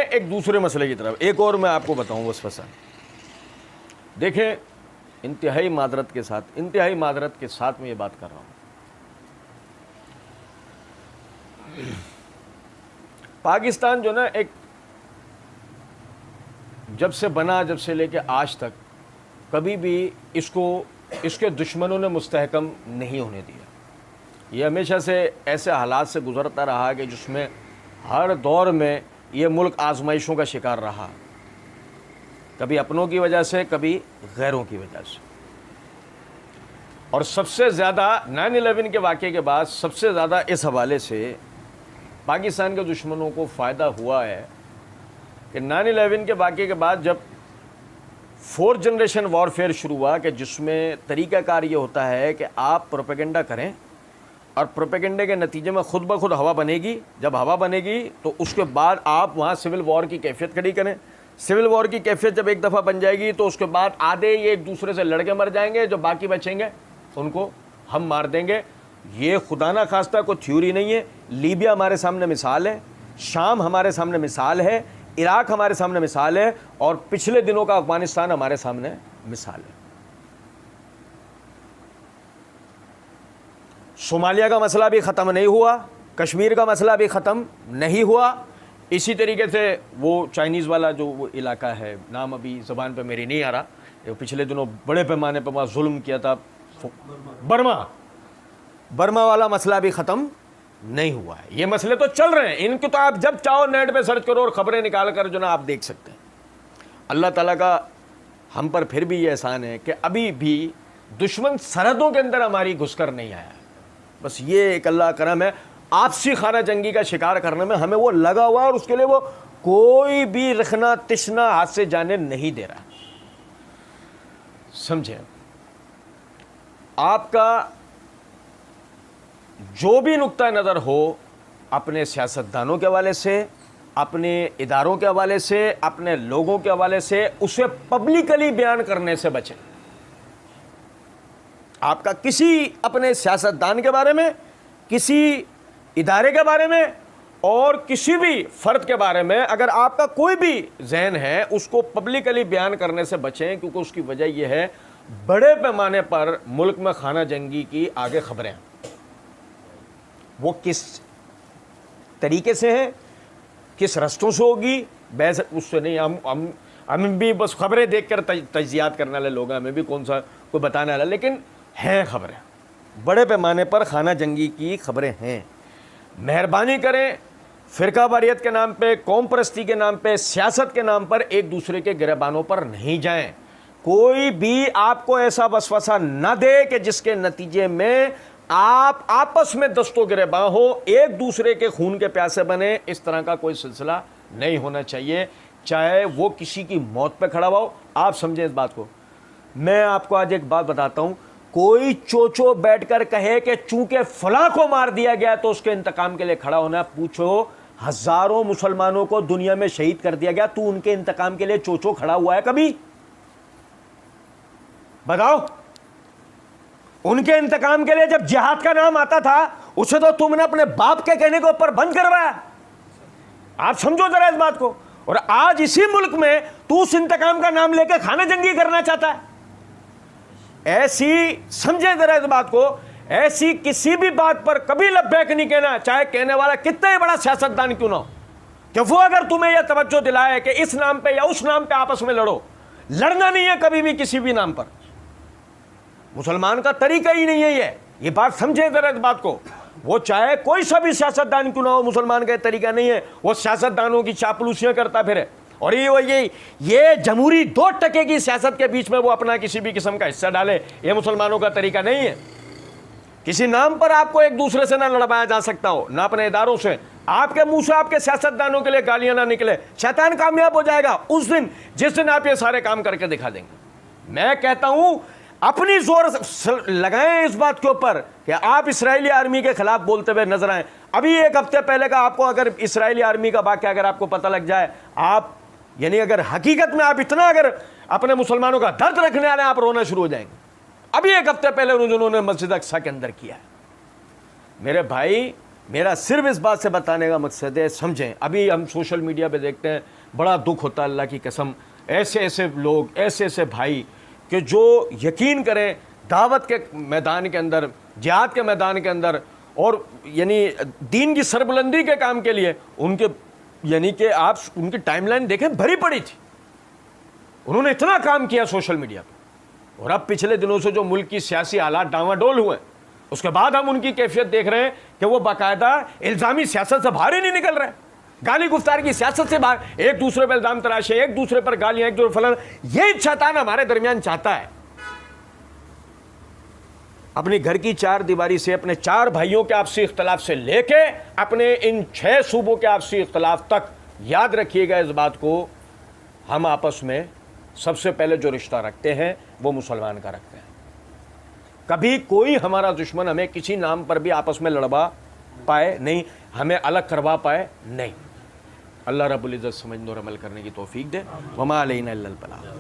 एक दूसरे मसले की तरफ। एक और मैं आपको बताऊं वसवसा, देखें इंतहाई मादरत के साथ मैं ये बात कर रहा हूं। पाकिस्तान जो ना एक जब से बना, जब से लेके आज तक कभी भी इसके दुश्मनों ने मुस्तहकम नहीं होने दिया। ये हमेशा से ऐसे हालात से गुजरता रहा कि जिसमें हर दौर में ये मुल्क आजमाइशों का शिकार रहा, कभी अपनों की वजह से, कभी गैरों की वजह से। और सबसे ज़्यादा 9/11 के वाक़े के बाद सबसे ज़्यादा इस हवाले से पाकिस्तान के दुश्मनों को फ़ायदा हुआ है कि 9/11 के वाक़े के बाद जब 4th जनरेशन वॉरफेयर शुरू हुआ, कि जिसमें तरीक़ाकार ये होता है कि आप प्रोपेगेंडा करें और प्रोपेगेंडे के नतीजे में खुद ब खुद हवा बनेगी। जब हवा बनेगी तो उसके बाद आप वहाँ सिविल वॉर की कैफियत खड़ी करें। सिविल वॉर की कैफियत जब एक दफ़ा बन जाएगी तो उसके बाद आधे ये एक दूसरे से लड़के मर जाएंगे, जो बाकी बचेंगे उनको हम मार देंगे। ये खुदा ना खास्ता कोई थ्योरी नहीं है। लीबिया हमारे सामने मिसाल है, शाम हमारे सामने मिसाल है, इराक हमारे सामने मिसाल है, और पिछले दिनों का अफगानिस्तान हमारे सामने मिसाल है। सोमालिया का मसला भी ख़त्म नहीं हुआ, कश्मीर का मसला भी ख़त्म नहीं हुआ। इसी तरीके से वो चाइनीज़ वाला जो वो इलाका है, नाम अभी ज़बान पे मेरी नहीं आ रहा, पिछले दिनों बड़े पैमाने पर वहाँ जुल्म किया था, बर्मा वाला मसला भी ख़त्म नहीं हुआ है। ये मसले तो चल रहे हैं, इनके तो आप जब चाहो नेट पे सर्च करो और ख़बरें निकाल कर जो ना आप देख सकते हैं। अल्लाह ताला का हम पर फिर भी ये एहसान है कि अभी भी दुश्मन सरहदों के अंदर हमारी घुसकर नहीं आया। बस ये एक अल्लाह करम है। आपसी खाना जंगी का शिकार करने में हमें वो लगा हुआ, और उसके लिए वो कोई भी रखना तिश्ना हाथ से जाने नहीं दे रहा। समझे, आपका जो भी नुक्ता नज़र हो अपने सियासतदानों के हवाले से, अपने इदारों के हवाले से, अपने लोगों के हवाले से, उसे पब्लिकली बयान करने से बचें। आपका किसी अपने सियासतदान के बारे में, किसी इदारे के बारे में और किसी भी फ़र्द के बारे में अगर आपका कोई भी जहन है, उसको पब्लिकली बयान करने से बचें, क्योंकि उसकी वजह यह है बड़े पैमाने पर मुल्क में खाना जंगी की आगे खबरें, वो किस तरीके से हैं, किस रस्तों से होगी, बहस उससे नहीं। हम भी बस खबरें देखकर तज्जियात करने वाले लोग हैं, हमें भी कौन सा कोई बताने वाला, लेकिन हैं खबरें, बड़े पैमाने पर खाना जंगी की खबरें हैं। मेहरबानी करें, फ़िरका वारियत के नाम पे, कौम परस्ती के नाम पे, सियासत के नाम पर एक दूसरे के गिरबानों पर नहीं जाएं। कोई भी आपको ऐसा वसवसा न दे कि जिसके नतीजे में आप आपस में दस्तो गिरबान हो, एक दूसरे के खून के प्यासे बने। इस तरह का कोई सिलसिला नहीं होना चाहिए, चाहे वो किसी की मौत पे खड़ा हो। आप समझें इस बात को। मैं आपको आज एक बात बताता हूं, कोई चोचो बैठकर कहे कि चूंकि फलां को मार दिया गया तो उसके इंतकाम के लिए खड़ा होना। पूछो, हजारों मुसलमानों को दुनिया में शहीद कर दिया गया, तू उनके इंतकाम के लिए चोचो खड़ा हुआ है कभी? बताओ। उनके इंतकाम के लिए जब जिहाद का नाम आता था, उसे तो तुमने अपने बाप के कहने के ऊपर बंद करवाया। आप समझो जरा इस बात को। और आज इसी मुल्क में तू उस इंतकाम का नाम लेकर खाना जंगी करना चाहता है। ऐसी, समझे जरा इस बात को, ऐसी किसी भी बात पर कभी लब्बैक नहीं कहना, चाहे कहने वाला कितना ही बड़ा सियासतदान क्यों ना हो। कि वो अगर तुम्हें यह तवज्जो दिलाए कि इस नाम पे या उस नाम पे आपस में लड़ो, लड़ना नहीं है कभी भी किसी भी नाम पर। मुसलमान का तरीका ही नहीं है ये बात समझे जरा इस बात को। वो चाहे कोई सा भी सियासतदान क्यों ना हो, मुसलमान का तरीका नहीं है। वो सियासतदानों की चापलूसियां करता फिर, और ये जमहूरी 2 टके की सियासत के बीच में वो अपना किसी भी किस्म का हिस्सा डाले, ये मुसलमानों का तरीका नहीं है। किसी नाम पर आपको एक दूसरे से ना लड़वाया जा सकता हो, ना अपने इदारों से। आपके मुंह से आपके सियासतदानों के लिए गालियां ना निकले, शैतान कामयाब हो जाएगा उस दिन जिस दिन आप ये सारे काम करके दिखा देंगे। मैं कहता हूं, अपनी जोर लगाएं इस बात के ऊपर कि आप इस्राएली आर्मी के खिलाफ बोलते हुए नजर आए। अभी 1 हफ्ते पहले का आपको अगर इस्राएली आर्मी का वाक़या अगर आपको पता लग जाए, आप यानी अगर हकीकत में आप इतना अगर अपने मुसलमानों का दर्द रखने वाले, आप रोना शुरू हो जाएंगे। अभी 1 हफ्ते पहले उन्होंने मस्जिद अक्सा के अंदर किया है। मेरे भाई, मेरा सिर्फ इस बात से बताने का मकसद है, समझें। अभी हम सोशल मीडिया पे देखते हैं बड़ा दुख होता है अल्लाह की कसम। ऐसे ऐसे लोग, ऐसे ऐसे भाई कि जो यकीन करें दावत के मैदान के अंदर, जिहाद के मैदान के अंदर और यानी दीन की सरबुलंदी के काम के लिए उनके यानी कि आप उनकी टाइमलाइन देखें भरी पड़ी थी। उन्होंने इतना काम किया सोशल मीडिया पर। और अब पिछले दिनों से जो मुल्क की सियासी हालात डांवाडोल हुए, उसके बाद हम उनकी कैफियत देख रहे हैं कि वो बाकायदा इल्ज़ामी सियासत से बाहर ही नहीं निकल रहे, गाली गुफ्तार की सियासत से बाहर, एक दूसरे पर इल्ज़ाम तराशे, एक दूसरे पर गालियां, एक दूसरे फलन। ये शैतान हमारे दरमियान चाहता है। अपनी घर की चार दीवारी से, अपने चार भाइयों के आपसी इख्तलाफ से लेके अपने इन 6 सूबों के आपसी इख्तलाफ तक, याद रखिएगा इस बात को, हम आपस में सबसे पहले जो रिश्ता रखते हैं वो मुसलमान का रखते हैं। कभी कोई हमारा दुश्मन हमें किसी नाम पर भी आपस में लड़वा पाए नहीं, हमें अलग करवा पाए नहीं। अल्लाह रब्बुल इज़्ज़त समझने और अमल करने की तौफीक दे। वमा अलैना इल्लल बलाग।